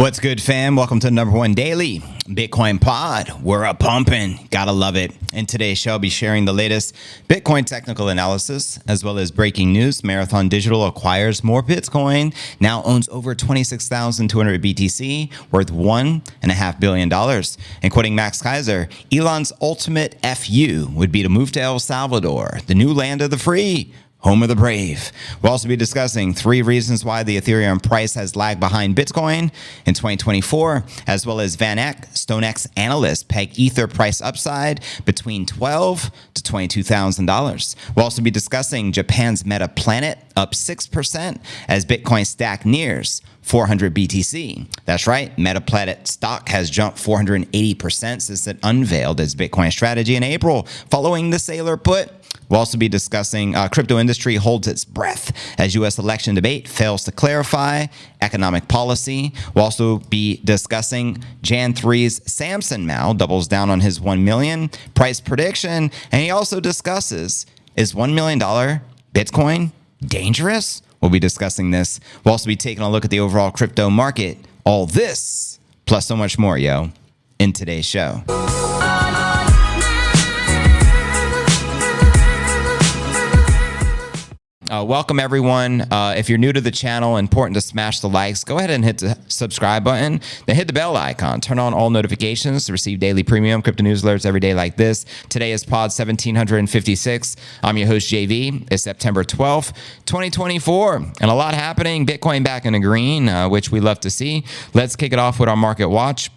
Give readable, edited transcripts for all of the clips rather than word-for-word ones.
What's good, fam? Welcome to the #1 daily Bitcoin pod. We're a pumping. Gotta love it. In today's show, I'll be sharing the latest Bitcoin technical analysis as well as breaking news. Marathon Digital acquires more Bitcoin, now owns over 26,200 BTC, worth $1.5 billion. And quoting Max Kaiser, Elon's ultimate FU would be to move to El Salvador, the new land of the free, home of the brave. We'll also be discussing 3 reasons why the Ethereum price has lagged behind Bitcoin in 2024, as well as Van Eck, StoneX analysts peg Ether price upside between $12,000 to $22,000. We'll also be discussing Japan's Metaplanet up 6% as Bitcoin stack nears 400 BTC. That's right, Metaplanet stock has jumped 480% since it unveiled its Bitcoin strategy in April following the Sailor put. We'll also be discussing crypto industry holds its breath as U.S. election debate fails to clarify economic policy. We'll also be discussing Jan3's Samson Mow doubles down on his 1 million price prediction. And he also discusses, is $1 million Bitcoin dangerous? We'll be discussing this. We'll also be taking a look at the overall crypto market. All this, plus so much more, in today's show. Welcome, everyone. If you're new to the channel, important to smash the likes. Go ahead and hit the subscribe button. Then hit the bell icon. Turn on all notifications to receive daily premium crypto news alerts every day like this. Today is pod 1756. I'm your host, JV. It's September 12th, 2024. And a lot happening. Bitcoin back in the green, which we love to see. Let's kick it off with our market watch.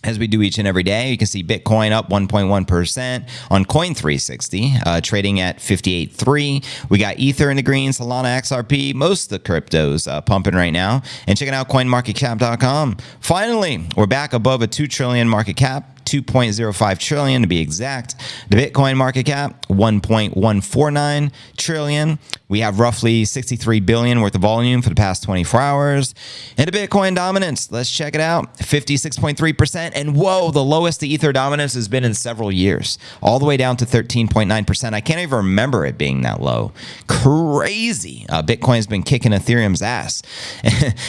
As we do each and every day, you can see Bitcoin up 1.1% on Coin360, trading at 58.3. We got Ether in the green, Solana, XRP, most of the cryptos pumping right now. And checking out coinmarketcap.com. Finally, we're back above a 2 trillion market cap. 2.05 trillion to be exact. The Bitcoin market cap, 1.149 trillion. We have roughly 63 billion worth of volume for the past 24 hours. And the Bitcoin dominance, let's check it out, 56.3%. And whoa, the lowest the Ether dominance has been in several years, all the way down to 13.9%. I can't even remember it being that low. Crazy. Bitcoin's been kicking Ethereum's ass.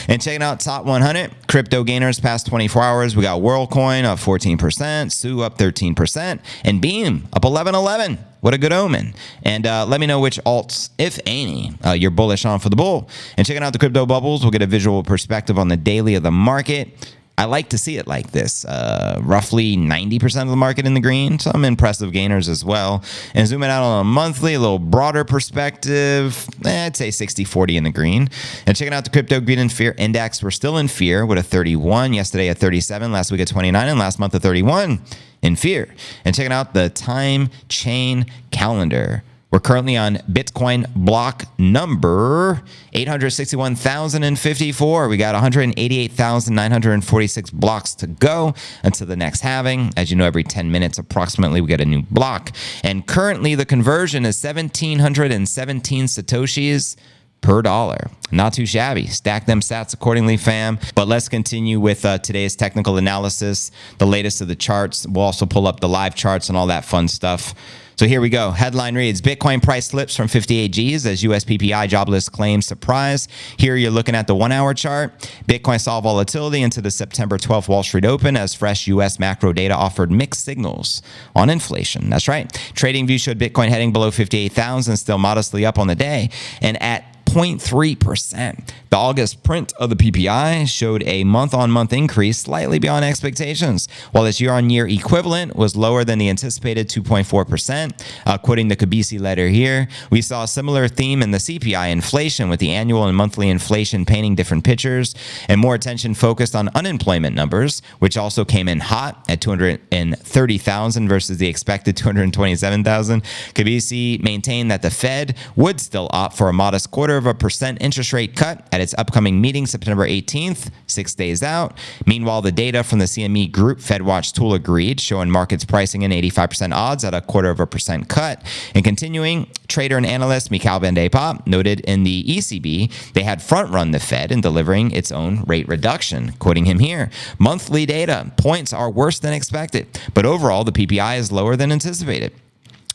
And checking out top 100 crypto gainers past 24 hours, we got WorldCoin up 14%. Sue up 13%, and Beam up 11.11. What a good omen. And let me know which alts, if any, you're bullish on for the bull. And checking out the crypto bubbles, we'll get a visual perspective on the daily of the market. I like to see it like this. Roughly 90% of the market in the green, some impressive gainers as well. And zooming out on a monthly, a little broader perspective, I'd say 60-40 in the green. And checking out the crypto greed and fear index, we're still in fear with a 31, yesterday at 37, last week at 29, and last month at 31 in fear. And checking out the time chain calendar. We're currently on Bitcoin block number 861,054. We got 188,946 blocks to go until the next halving. As you know, every 10 minutes approximately, we get a new block. And currently, the conversion is 1,717 Satoshis per dollar. Not too shabby. Stack them sats accordingly, fam. But let's continue with today's technical analysis, the latest of the charts. We'll also pull up the live charts and all that fun stuff. So here we go. Headline reads, Bitcoin price slips from 58 Gs as US PPI jobless claims surprise. Here you're looking at the 1-hour chart. Bitcoin saw volatility into the September 12th Wall Street Open as fresh US macro data offered mixed signals on inflation. That's right. TradingView showed Bitcoin heading below 58,000, still modestly up on the day, and at 0.3%. The August print of the PPI showed a month-on-month increase slightly beyond expectations, while its year-on-year equivalent was lower than the anticipated 2.4%. Quoting the Kabisi letter here, we saw a similar theme in the CPI inflation, with the annual and monthly inflation painting different pictures, and more attention focused on unemployment numbers, which also came in hot at 230,000 versus the expected 227,000. Kabisi maintained that the Fed would still opt for a modest 0.25% interest rate cut at its upcoming meeting September 18th, 6 days out. Meanwhile, the data from the CME Group FedWatch tool agreed, showing markets pricing in 85% odds at a 0.25% cut. And continuing, trader and analyst Mikhail Van de Poppe noted in the ECB they had front-run the Fed in delivering its own rate reduction. Quoting him here, monthly data points are worse than expected, but overall the PPI is lower than anticipated.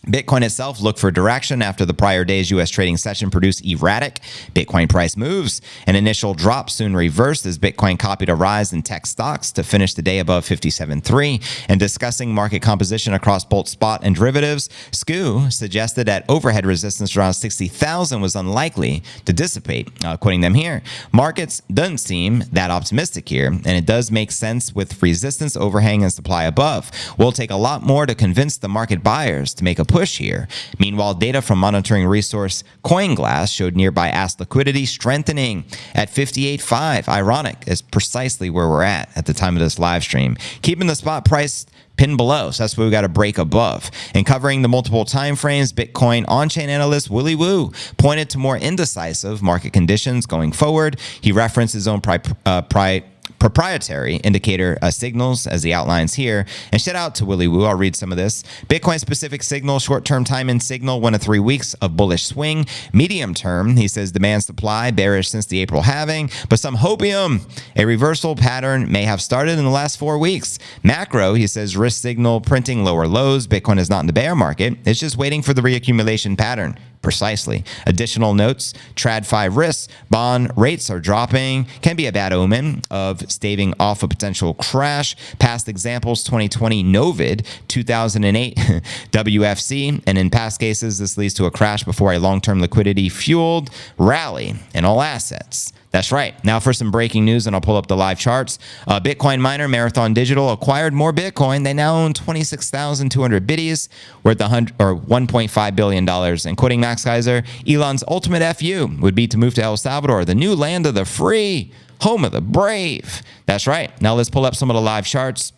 Bitcoin itself looked for direction after the prior day's U.S. trading session produced erratic Bitcoin price moves. An initial drop soon reversed as Bitcoin copied a rise in tech stocks to finish the day above 57.3. And discussing market composition across both spot and derivatives, SKU suggested that overhead resistance around 60,000 was unlikely to dissipate. Quoting them here, markets doesn't seem that optimistic here, and it does make sense with resistance, overhang, and supply above. Will take a lot more to convince the market buyers to make a push here. Meanwhile, data from monitoring resource CoinGlass showed nearby ask liquidity strengthening at 58.5. Ironic, is precisely where we're at the time of this live stream. Keeping the spot price pinned below, so that's what we got to break above. And covering the multiple time frames, Bitcoin on-chain analyst Willy Woo pointed to more indecisive market conditions going forward. He referenced his own proprietary indicator signals as he outlines here. And shout out to Willy Woo. I'll read some of this. Bitcoin specific signal, short-term time in signal, 1 to 3 weeks of bullish swing. Medium term, he says demand supply bearish since the April halving, but some hopium. A reversal pattern may have started in the last 4 weeks. Macro, he says risk signal printing lower lows. Bitcoin is not in the bear market. It's just waiting for the reaccumulation pattern. Precisely. Additional notes, TradFi risks, bond rates are dropping, can be a bad omen of staving off a potential crash. Past examples, 2020 Novid, 2008 WFC, and in past cases, this leads to a crash before a long-term liquidity-fueled rally in all assets. That's right. Now for some breaking news, and I'll pull up the live charts. Bitcoin miner Marathon Digital acquired more Bitcoin. They now own 26,200 biddies, worth $1.5 billion. And quoting Max Kaiser, Elon's ultimate FU would be to move to El Salvador, the new land of the free, home of the brave. That's right. Now let's pull up some of the live charts.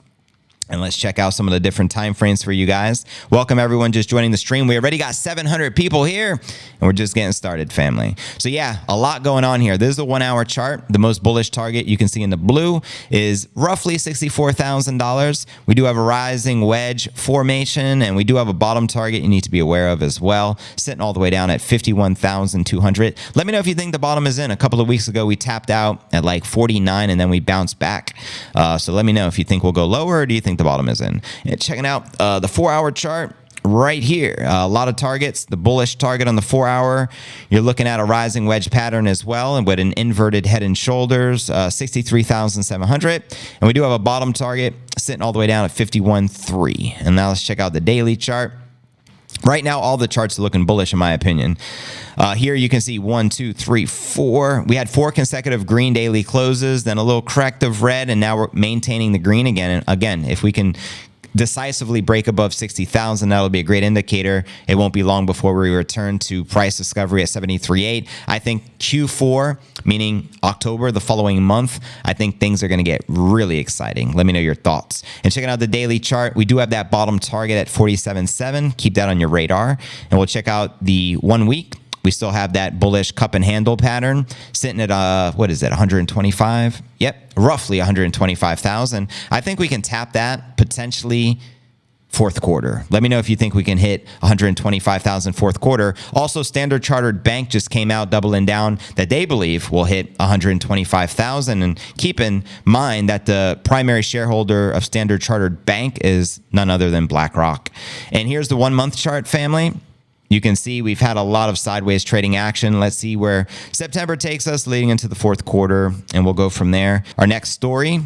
And let's check out some of the different time frames for you guys. Welcome everyone just joining the stream. We already got 700 people here, and we're just getting started, family. So yeah, a lot going on here. This is a 1 hour chart. The most bullish target you can see in the blue is roughly $64,000. We do have a rising wedge formation, and we do have a bottom target you need to be aware of as well, sitting all the way down at 51,200. Let me know if you think the bottom is in. A couple of weeks ago, we tapped out at like 49, and then we bounced back. So let me know if you think we'll go lower, or do you think the bottom is in. And checking out the 4 hour chart right here. A lot of targets. The bullish target on the 4 hour, you're looking at a rising wedge pattern as well, and with an inverted head and shoulders, 63,700. And we do have a bottom target sitting all the way down at 51.3. And now let's check out the daily chart. Right now, all the charts are looking bullish, in my opinion. Here you can see 1, 2, 3, 4. We had 4 consecutive green daily closes, then a little corrective red, and now we're maintaining the green again. And again, if we can decisively break above 60,000, that'll be a great indicator. It won't be long before we return to price discovery at 73.8. I think Q4, meaning October, the following month, I think things are going to get really exciting. Let me know your thoughts. And checking out the daily chart, we do have that bottom target at 47.7. Keep that on your radar. And we'll check out the 1 week. We still have that bullish cup and handle pattern sitting at, what is it, 125? Yep, roughly 125,000. I think we can tap that potentially fourth quarter. Let me know if you think we can hit 125,000 fourth quarter. Also, Standard Chartered Bank just came out doubling down that they believe will hit 125,000. And keep in mind that the primary shareholder of Standard Chartered Bank is none other than BlackRock. And here's the 1 month chart, family. You can see we've had a lot of sideways trading action. Let's see where September takes us leading into the fourth quarter, and we'll go from there. Our next story,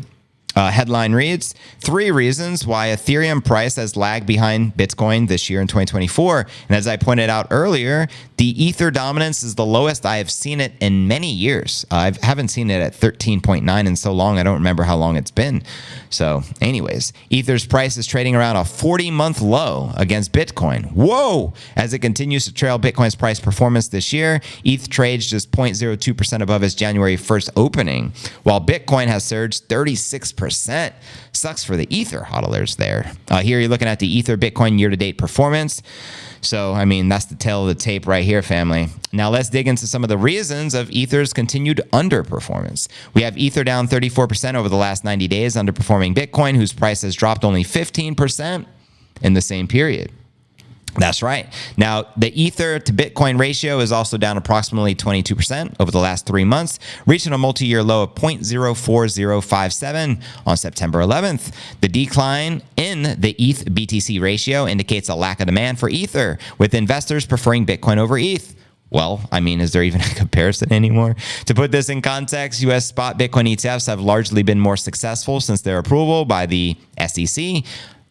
headline reads, 3 reasons why Ethereum price has lagged behind Bitcoin this year in 2024. And as I pointed out earlier, the Ether dominance is the lowest I have seen it in many years. I haven't seen it at 13.9 in so long. I don't remember how long it's been. So anyways, Ether's price is trading around a 40-month low against Bitcoin. Whoa! As it continues to trail Bitcoin's price performance this year, ETH trades just 0.02% above its January 1st opening, while Bitcoin has surged 36%. Sucks for the Ether hodlers there. Here you're looking at the Ether Bitcoin year-to-date performance. So, I mean, that's the tail of the tape right here, family. Now, let's dig into some of the reasons of Ether's continued underperformance. We have Ether down 34% over the last 90 days, underperforming Bitcoin, whose price has dropped only 15% in the same period. That's right. Now, the Ether to Bitcoin ratio is also down approximately 22% over the last 3 months, reaching a multi-year low of 0.04057 on September 11th. The decline in the ETH BTC ratio indicates a lack of demand for Ether, with investors preferring Bitcoin over ETH. Well, I mean, is there even a comparison anymore? To put this in context, U.S. spot Bitcoin ETFs have largely been more successful since their approval by the SEC.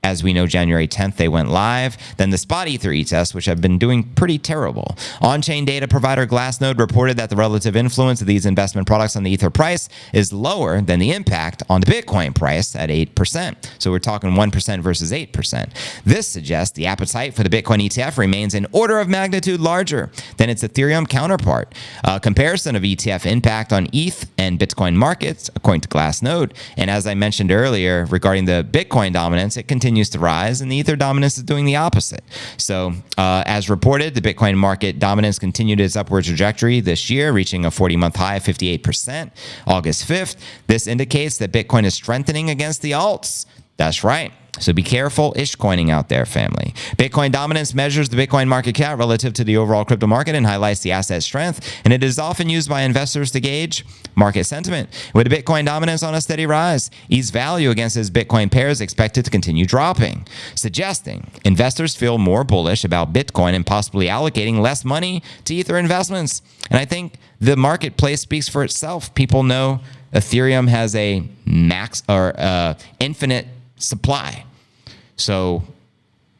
As we know, January 10th, they went live. Then the spot Ether ETFs, which have been doing pretty terrible. On-chain data provider Glassnode reported that the relative influence of these investment products on the Ether price is lower than the impact on the Bitcoin price at 8%. So we're talking 1% versus 8%. This suggests the appetite for the Bitcoin ETF remains an order of magnitude larger than its Ethereum counterpart. A comparison of ETF impact on ETH and Bitcoin markets, according to Glassnode. And as I mentioned earlier, regarding the Bitcoin dominance, it continues to rise, and the Ether dominance is doing the opposite. So, as reported, the Bitcoin market dominance continued its upward trajectory this year, reaching a 40-month high of 58%, August 5th. This indicates that Bitcoin is strengthening against the alts. That's right. So be careful ish-coining out there, family. Bitcoin dominance measures the Bitcoin market cap relative to the overall crypto market and highlights the asset strength, and it is often used by investors to gauge market sentiment. With the Bitcoin dominance on a steady rise, ETH's value against its Bitcoin pair is expected to continue dropping, suggesting investors feel more bullish about Bitcoin and possibly allocating less money to Ether investments. And I think the marketplace speaks for itself. People know Ethereum has a max or infinite supply. So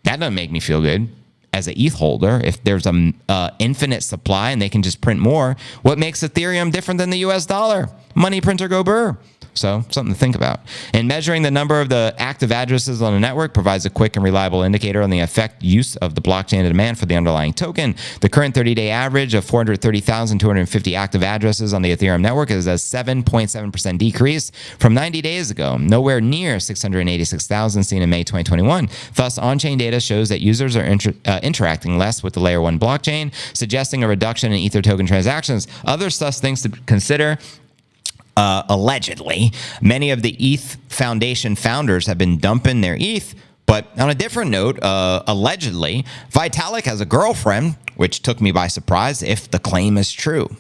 that doesn't make me feel good as an ETH holder. If there's an infinite supply and they can just print more, what makes Ethereum different than the US dollar? Money printer go burr. So something to think about. And measuring the number of the active addresses on the network provides a quick and reliable indicator on the effect use of the blockchain demand for the underlying token. The current 30-day average of 430,250 active addresses on the Ethereum network is a 7.7% decrease from 90 days ago, nowhere near 686,000 seen in May 2021. Thus, on-chain data shows that users are interacting less with the Layer 1 blockchain, suggesting a reduction in Ether token transactions. Other sus things to consider. Allegedly, many of the ETH Foundation founders have been dumping their ETH. But on a different note, allegedly, Vitalik has a girlfriend, which took me by surprise if the claim is true.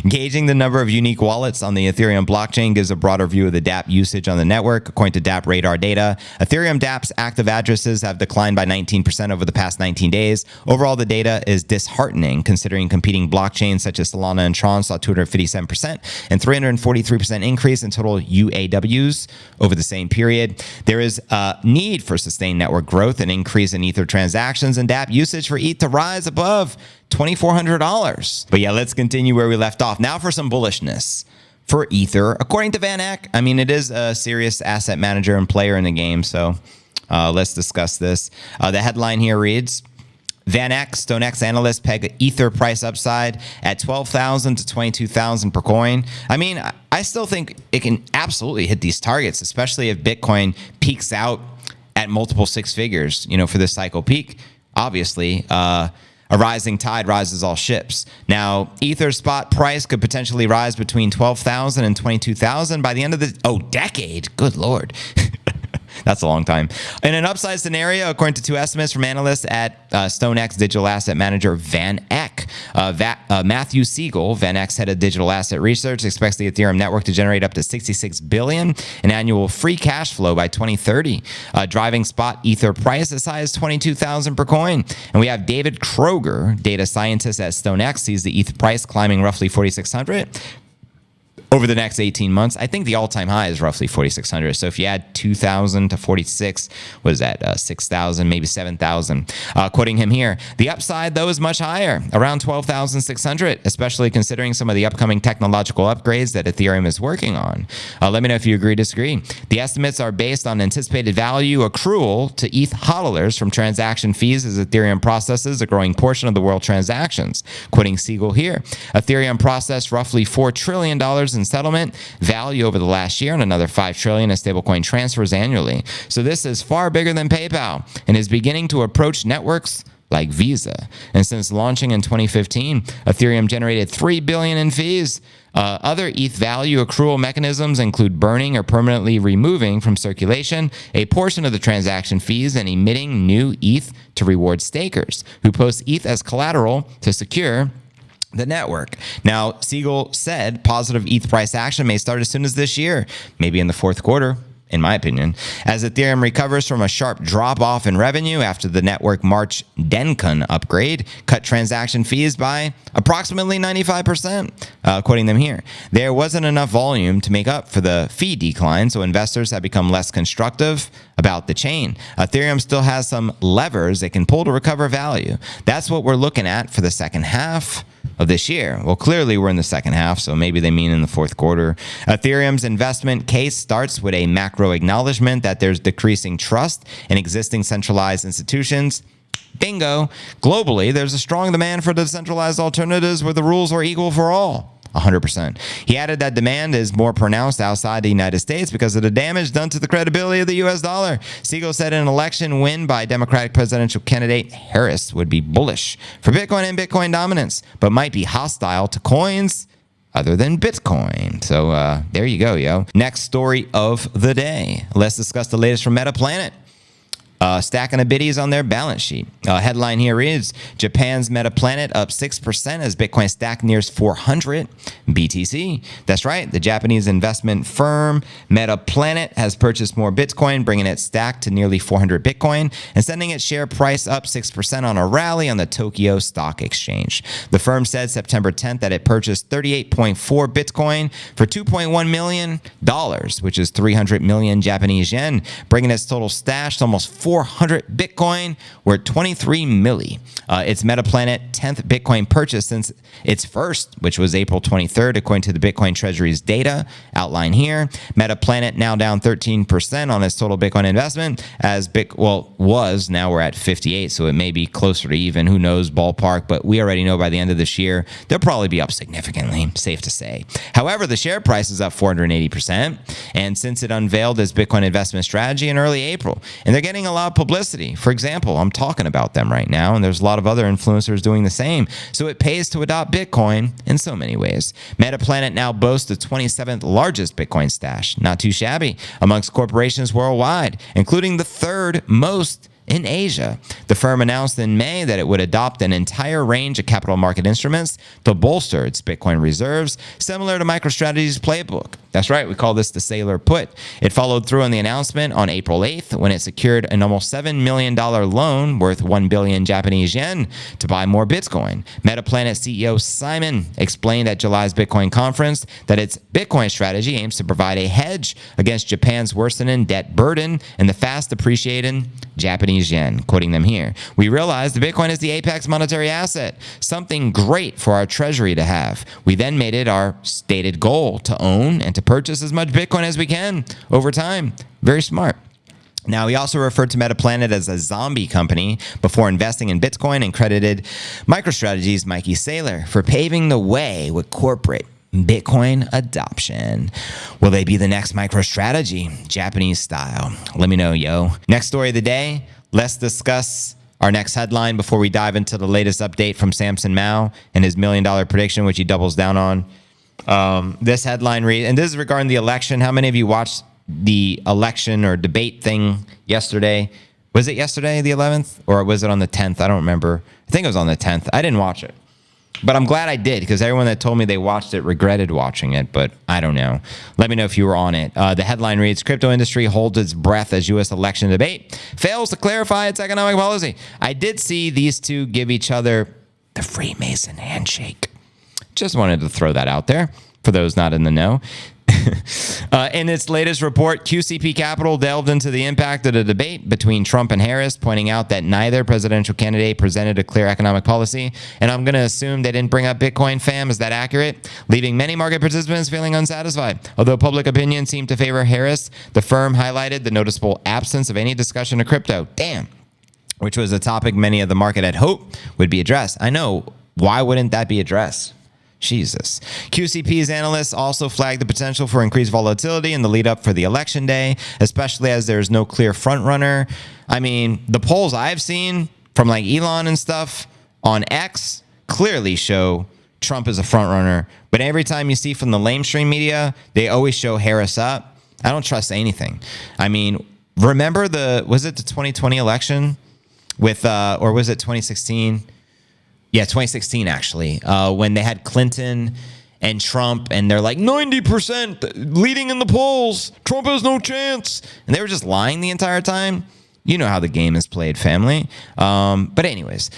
Gauging the number of unique wallets on the Ethereum blockchain gives a broader view of the dApp usage on the network. According to dApp Radar data, Ethereum dApp's active addresses have declined by 19% over the past 19 days. Overall, the data is disheartening, considering competing blockchains such as Solana and Tron saw 257% and 343% increase in total UAWs over the same period. There is a need for sustained network growth and increase in Ether transactions and dApp usage for ETH to rise above $2,400. But yeah, let's continue where we left off. Now for some bullishness for Ether. According to Van Eck, I mean, it is a serious asset manager and player in the game. So let's discuss this. The headline here reads, Van Eck, StoneX analyst, peg Ether price upside at 12,000 to 22,000 per coin. I mean, I still think it can absolutely hit these targets, especially if Bitcoin peaks out at multiple six figures, you know, for this cycle peak. Obviously, a rising tide rises all ships. Now, Ether spot price could potentially rise between 12,000 and 22,000 by the end of the decade. Good Lord. That's a long time. In an upside scenario, according to two estimates from analysts at StoneX digital asset manager Van Eck, Matthew Siegel, Van Eck's head of digital asset research, expects the Ethereum network to generate up to $66 billion in annual free cash flow by 2030, driving spot Ether price as high as 22,000 per coin. And we have David Kroger, data scientist at StoneX, sees the ETH price climbing roughly 4,600 over the next 18 months. I think the all-time high is roughly 4,600. So if you add 2,000 to 46, what is that? 6,000, maybe 7,000. Quoting him here, the upside, though, is much higher, around 12,600, especially considering some of the upcoming technological upgrades that Ethereum is working on. Let me know if you agree or disagree. The estimates are based on anticipated value accrual to ETH hodlers from transaction fees as Ethereum processes a growing portion of the world transactions. Quoting Siegel here, Ethereum processed roughly $4 trillion in settlement value over the last year and another $5 trillion in stablecoin transfers annually. So this is far bigger than PayPal and is beginning to approach networks like Visa. And since launching in 2015, Ethereum generated $3 billion in fees. Other ETH value accrual mechanisms include burning or permanently removing from circulation a portion of the transaction fees and emitting new ETH to reward stakers who post ETH as collateral to secure the network. Now, Siegel said positive ETH price action may start as soon as this year, maybe in the fourth quarter, in my opinion, as Ethereum recovers from a sharp drop-off in revenue after the network March Dencun upgrade cut transaction fees by approximately 95%, quoting them here. There wasn't enough volume to make up for the fee decline, so investors have become less constructive about the chain. Ethereum still has some levers it can pull to recover value. That's what we're looking at for the second half of this year. Well, clearly we're in the second half, so maybe they mean in the fourth quarter. Ethereum's investment case starts with a macro acknowledgement that there's decreasing trust in existing centralized institutions. Bingo. Globally, there's a strong demand for decentralized alternatives where the rules are equal for all. 100%. He added that demand is more pronounced outside the United States because of the damage done to the credibility of the U.S. dollar. Siegel said an election win by Democratic presidential candidate Harris would be bullish for Bitcoin and Bitcoin dominance, but might be hostile to coins other than Bitcoin. So there you go, yo. Next story of the day. Let's discuss the latest from Metaplanet. Stacking of biddies on their balance sheet. Headline here reads, Japan's Metaplanet up 6% as Bitcoin stack nears 400 BTC. That's right. The Japanese investment firm Metaplanet has purchased more Bitcoin, bringing its stack to nearly 400 Bitcoin and sending its share price up 6% on a rally on the Tokyo Stock Exchange. The firm said September 10th that it purchased 38.4 Bitcoin for $2.1 million, which is 300 million Japanese yen, bringing its total stash to almost 400 Bitcoin, worth 23 milli. It's Metaplanet 10th Bitcoin purchase since its first, which was April 23rd, according to the Bitcoin Treasury's data outlined here. Metaplanet now down 13% on its total Bitcoin investment, as now we're at 58, so it may be closer to even, who knows, ballpark, but we already know by the end of this year, they'll probably be up significantly, safe to say. However, the share price is up 480%, and since it unveiled its Bitcoin investment strategy in early April, and they're getting a lot of publicity. For example, I'm talking about them right now, and there's a lot of other influencers doing the same. So it pays to adopt Bitcoin in so many ways. Metaplanet now boasts the 27th largest Bitcoin stash. Not too shabby amongst corporations worldwide, including the third most in Asia. The firm announced in May that it would adopt an entire range of capital market instruments to bolster its Bitcoin reserves, similar to MicroStrategy's playbook. That's right, we call this the Sailor Put. It followed through on the announcement on April 8th when it secured an almost $7 million loan worth 1 billion Japanese yen to buy more Bitcoin. Metaplanet CEO Simon explained at July's Bitcoin conference that its Bitcoin strategy aims to provide a hedge against Japan's worsening debt burden and the fast appreciating Japanese yen, quoting them here. We realized the Bitcoin is the apex monetary asset, something great for our treasury to have. We then made it our stated goal to own and to purchase as much Bitcoin as we can over time. Very smart. Now, he also referred to Metaplanet as a zombie company before investing in Bitcoin and credited MicroStrategy's Mikey Saylor for paving the way with corporate Bitcoin adoption. Will they be the next MicroStrategy, Japanese style? Let me know, yo. Next story of the day, let's discuss our next headline before we dive into the latest update from Samson Mow and his $1 million prediction, which he doubles down on. This headline reads, and this is regarding the election. How many of you watched the election or debate thing yesterday? Was it yesterday, the 11th? Or was it on the 10th? I don't remember. I think it was on the 10th. I didn't watch it. But I'm glad I did, because everyone that told me they watched it regretted watching it, but I don't know. Let me know if you were on it. The headline reads, crypto industry holds its breath as U.S. election debate fails to clarify its economic policy. I did see these two give each other the Freemason handshake. Just wanted to throw that out there for those not in the know. In its latest report, QCP Capital delved into the impact of the debate between Trump and Harris, pointing out that neither presidential candidate presented a clear economic policy. And I'm going to assume they didn't bring up Bitcoin, fam. Is that accurate? Leaving many market participants feeling unsatisfied. Although public opinion seemed to favor Harris, the firm highlighted the noticeable absence of any discussion of crypto. Damn. Which was a topic many of the market had hoped would be addressed. I know. Why wouldn't that be addressed? Jesus. QCP's analysts also flagged the potential for increased volatility in the lead up for the election day, especially as there's no clear front runner. I mean, the polls I've seen from like Elon and stuff on X clearly show Trump as a front runner. But every time you see from the lamestream media, they always show Harris up. I don't trust anything. I mean, remember was it the 2020 election with, or was it 2016? Yeah, 2016 actually, when they had Clinton and Trump, and they're like 90% leading in the polls. Trump has no chance, and they were just lying the entire time. You know how the game is played, family. But anyways,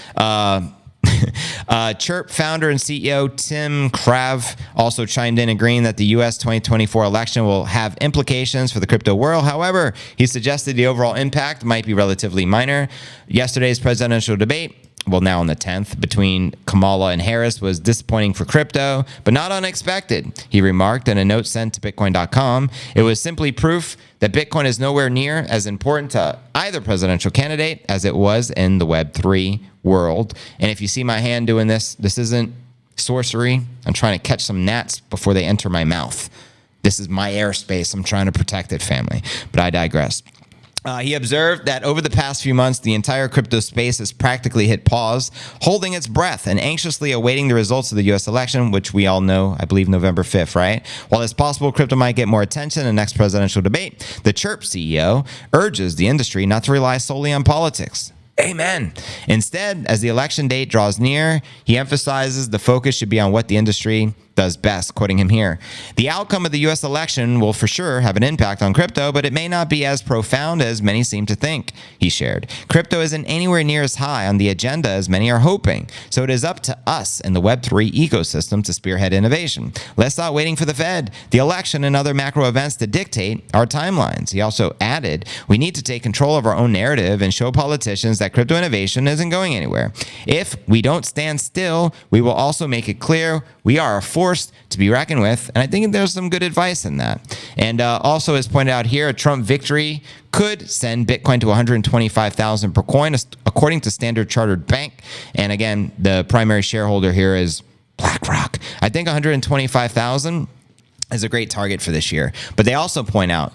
Chirp founder and CEO Tim Krav also chimed in, agreeing that the U.S. 2024 election will have implications for the crypto world. However, he suggested the overall impact might be relatively minor. Yesterday's presidential debate, well, now on the 10th, between Kamala and Harris was disappointing for crypto, but not unexpected, he remarked in a note sent to Bitcoin.com. It was simply proof that Bitcoin is nowhere near as important to either presidential candidate as it was in the Web3 world. And if you see my hand doing this, this isn't sorcery. I'm trying to catch some gnats before they enter my mouth. This is my airspace. I'm trying to protect it, family. But I digress. He observed that over the past few months, the entire crypto space has practically hit pause, holding its breath and anxiously awaiting the results of the U.S. election, which we all know, I believe, November 5th, right? While it's possible crypto might get more attention in the next presidential debate, the Chirp CEO urges the industry not to rely solely on politics. Amen. Instead, as the election date draws near, he emphasizes the focus should be on what the industry does best, quoting him here. The outcome of the U.S. election will for sure have an impact on crypto, but it may not be as profound as many seem to think, he shared. Crypto isn't anywhere near as high on the agenda as many are hoping, so it is up to us in the Web3 ecosystem to spearhead innovation. Let's stop waiting for the Fed, the election, and other macro events to dictate our timelines. He also added, we need to take control of our own narrative and show politicians that crypto innovation isn't going anywhere. If we don't stand still, we will also make it clear we are a force to be reckoned with, and I think there's some good advice in that. And also, as pointed out here, a Trump victory could send Bitcoin to 125,000 per coin, according to Standard Chartered Bank. And again, the primary shareholder here is BlackRock. I think 125,000 is a great target for this year. But they also point out,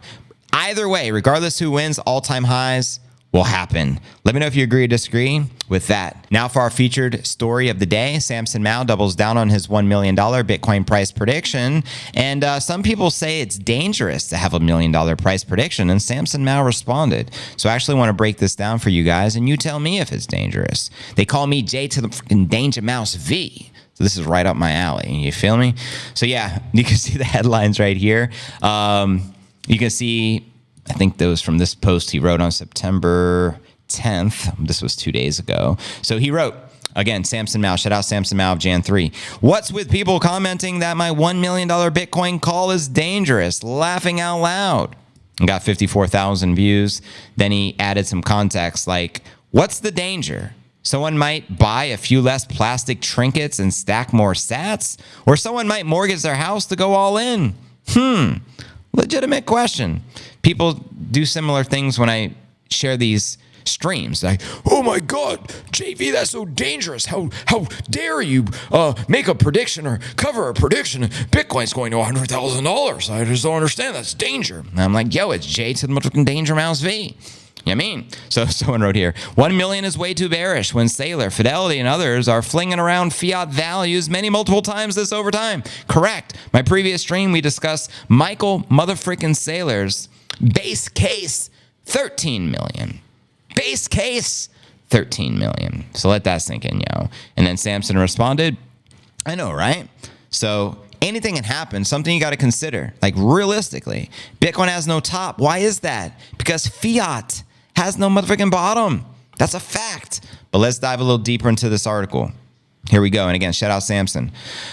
either way, regardless who wins, all-time highs will happen. Let me know if you agree or disagree with that. Now for our featured story of the day, Samson Mow doubles down on his $1 million Bitcoin price prediction. And some people say it's dangerous to have $1 million price prediction, and Samson Mow responded. So I actually want to break this down for you guys, and you tell me if it's dangerous. They call me J to the freaking Danger Mouse V. So this is right up my alley. You feel me? So yeah, you can see the headlines right here. You can see, I think those from this post he wrote on September 10th. This was 2 days ago. So he wrote, again, Samson Mow, shout out Samson Mow of Jan3. What's with people commenting that my $1 million Bitcoin call is dangerous? Laughing out loud. And got 54,000 views. Then he added some context like, what's the danger? Someone might buy a few less plastic trinkets and stack more sats? Or someone might mortgage their house to go all in? Legitimate question. People do similar things when I share these streams. Like, oh my God, JV, that's so dangerous. How dare you make a prediction or cover a prediction? Bitcoin's going to $100,000. I just don't understand. That's danger. And I'm like, yo, it's J to the motherfucking Danger Mouse V. You know what I mean? So someone wrote here, 1 million is way too bearish when Saylor, Fidelity, and others are flinging around fiat values multiple times this over time. Correct. My previous stream, we discussed Michael motherfrickin' Saylor's base case, 13 million. Base case, 13 million. So let that sink in, yo. And then Samson responded, I know, right? So anything can happen, something you got to consider. Like realistically, Bitcoin has no top. Why is that? Because fiat has no motherfucking bottom. That's a fact. But let's dive a little deeper into this article. Here we go. And again, shout out Samson.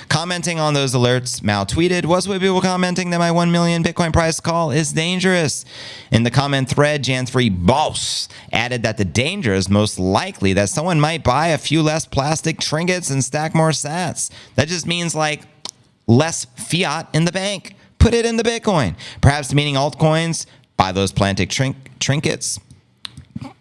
Commenting on those alerts, Mow tweeted, what's with people commenting that my 1 million Bitcoin price call is dangerous? In the comment thread, Jan3 Boss added that the danger is most likely that someone might buy a few less plastic trinkets and stack more sats. That just means like less fiat in the bank. Put it in the Bitcoin. Perhaps meaning altcoins, buy those plastic trinkets.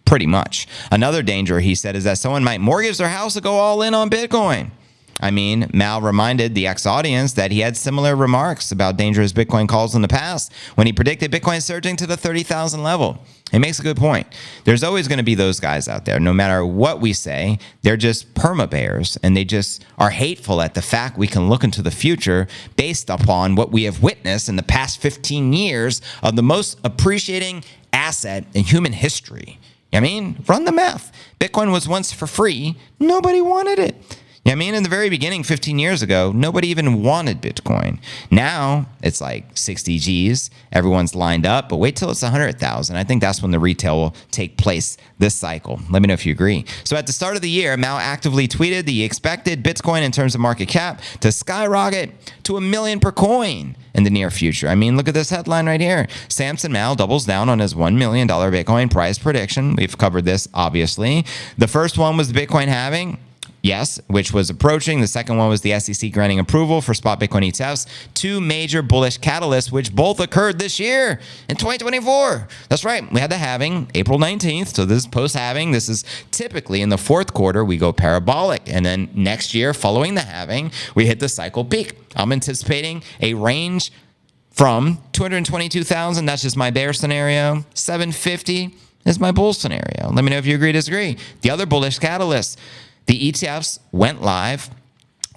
Pretty much. Another danger, he said, is that someone might mortgage their house to go all in on Bitcoin. I mean, Mal reminded the ex-audience that he had similar remarks about dangerous Bitcoin calls in the past when he predicted Bitcoin surging to the 30,000 level. He makes a good point. There's always going to be those guys out there. No matter what we say, they're just perma-bears, and they just are hateful at the fact we can look into the future based upon what we have witnessed in the past 15 years of the most appreciating asset in human history. I mean, run the math. Bitcoin was once for free. Nobody wanted it. I mean, in the very beginning, 15 years ago, nobody even wanted Bitcoin. Now it's like 60 G's. Everyone's lined up, but wait till it's 100,000. I think that's when the retail will take place this cycle. Let me know if you agree. So at the start of the year, Mao actively tweeted that he expected Bitcoin in terms of market cap to skyrocket to $1 million per coin in the near future. I mean, look at this headline right here. Samson Mow doubles down on his $1 million Bitcoin price prediction. We've covered this, obviously. The first one was the Bitcoin halving. Yes, which was approaching. The second one was the SEC granting approval for spot Bitcoin ETFs. Two major bullish catalysts, which both occurred this year in 2024. That's right. We had the halving April 19th. So this is post-halving. This is typically in the fourth quarter, we go parabolic. And then next year, following the halving, we hit the cycle peak. I'm anticipating a range from 222,000. That's just my bear scenario. 750 is my bull scenario. Let me know if you agree or disagree. The other bullish catalyst. The ETFs went live.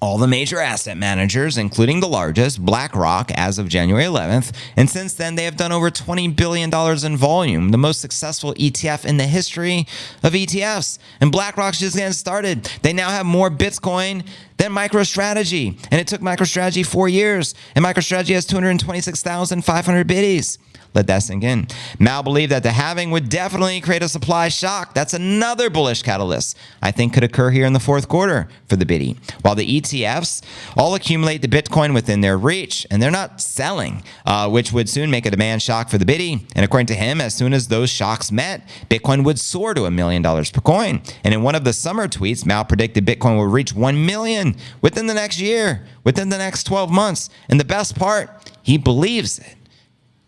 All the major asset managers, including the largest, BlackRock, as of January 11th. And since then, they have done over $20 billion in volume, the most successful ETF in the history of ETFs. And BlackRock's just getting started. They now have more Bitcoin than MicroStrategy. And it took MicroStrategy 4 years. And MicroStrategy has 226,500 biddies. Let that sink in. Mao believed that the halving would definitely create a supply shock. That's another bullish catalyst I think could occur here in the fourth quarter for the biddy. While the ETFs all accumulate the Bitcoin within their reach, and they're not selling, which would soon make a demand shock for the biddy. And according to him, as soon as those shocks met, Bitcoin would soar to $1 million per coin. And in one of the summer tweets, Mao predicted Bitcoin would reach 1 million within the next year, within the next 12 months. And the best part, he believes it.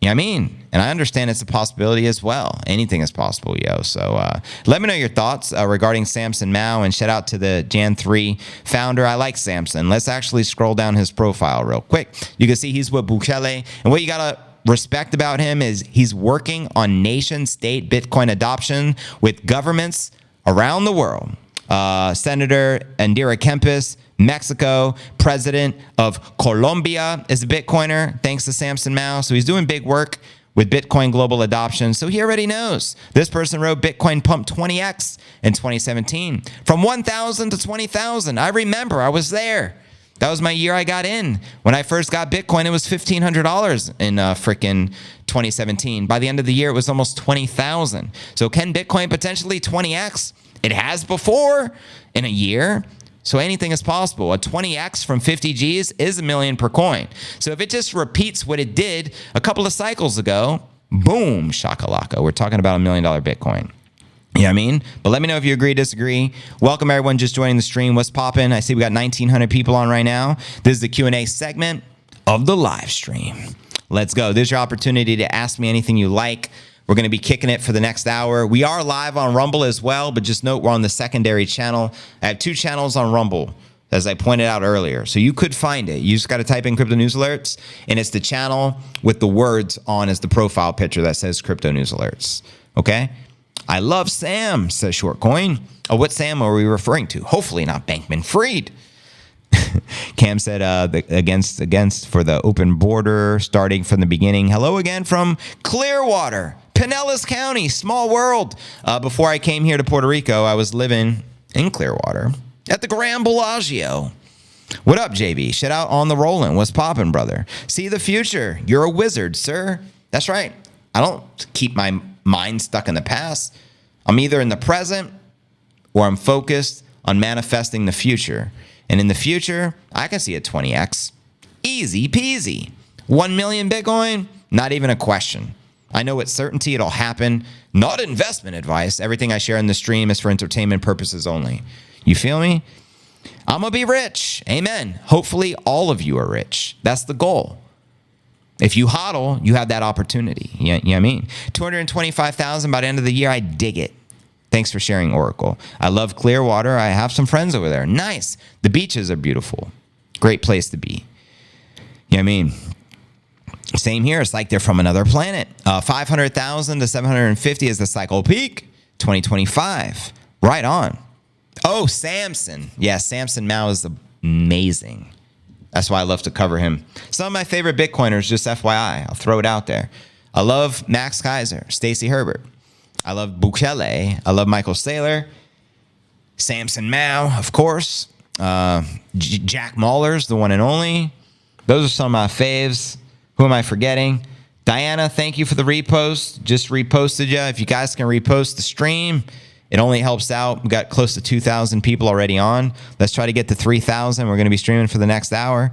You know what I mean? And I understand it's a possibility as well. Anything is possible, yo. So let me know your thoughts regarding Samson Mow, and shout out to the Jan3 founder. I like Samson. Let's actually scroll down his profile real quick. You can see he's with Bukele. And what you got to respect about him is he's working on nation-state Bitcoin adoption with governments around the world. Senator Indira Kempis, Mexico, president of Colombia is a Bitcoiner, thanks to Samson Mow. So he's doing big work with Bitcoin global adoption. So he already knows. This person wrote Bitcoin pumped 20x in 2017 from 1,000 to 20,000. I remember, I was there. That was my year I got in. When I first got Bitcoin, it was $1,500 in frickin' 2017. By the end of the year, it was almost 20,000. So can Bitcoin potentially 20x? It has before in a year. So anything is possible. A 20x from 50 G's is $1 million per coin. So if it just repeats what it did a couple of cycles ago, boom, shakalaka. We're talking about $1 million Bitcoin. You know what I mean? But let me know if you agree, disagree. Welcome everyone just joining the stream. What's popping? I see we got 1,900 people on right now. This is the Q&A segment of the live stream. Let's go. This is your opportunity to ask me anything you like. We're going to be kicking it for the next hour. We are live on Rumble as well, but just note we're on the secondary channel. I have 2 channels on Rumble, as I pointed out earlier. So you could find it. You just got to type in Crypto News Alerts, and it's the channel with the words on as the profile picture that says Crypto News Alerts. Okay? I love Sam, says Shortcoin. Oh, what Sam are we referring to? Hopefully not Bankman-Fried. Cam said against for the open border, starting from the beginning. Hello again from Clearwater, Pinellas County, small world. Before I came here to Puerto Rico, I was living in Clearwater at the Grand Bellagio. What up, JB? Shout out on the rolling. What's poppin', brother? See the future. You're a wizard, sir. That's right. I don't keep my mind stuck in the past. I'm either in the present or I'm focused on manifesting the future. And in the future, I can see a 20x. Easy peasy. 1 million Bitcoin, not even a question. I know with certainty it'll happen. Not investment advice. Everything I share in the stream is for entertainment purposes only. You feel me? I'm going to be rich. Amen. Hopefully all of you are rich. That's the goal. If you hodl, you have that opportunity. You know what I mean? 225,000 by the end of the year, I dig it. Thanks for sharing, Oracle. I love Clearwater. I have some friends over there. Nice. The beaches are beautiful. Great place to be. You know what I mean? Same here. It's like they're from another planet. 500,000 to 750 is the cycle peak. 2025. Right on. Oh, Samson. Yeah, Samson Mow is amazing. That's why I love to cover him. Some of my favorite Bitcoiners, just FYI. I'll throw it out there. I love Max Kaiser, Stacey Herbert. I love Bukele. I love Michael Saylor. Samson Mow, of course. Jack Mallers, the one and only. Those are some of my faves. Who am I forgetting? Diana, thank you for the repost. Just reposted you. If you guys can repost the stream, it only helps out. We got close to 2,000 people already on. Let's try to get to 3,000. We're going to be streaming for the next hour.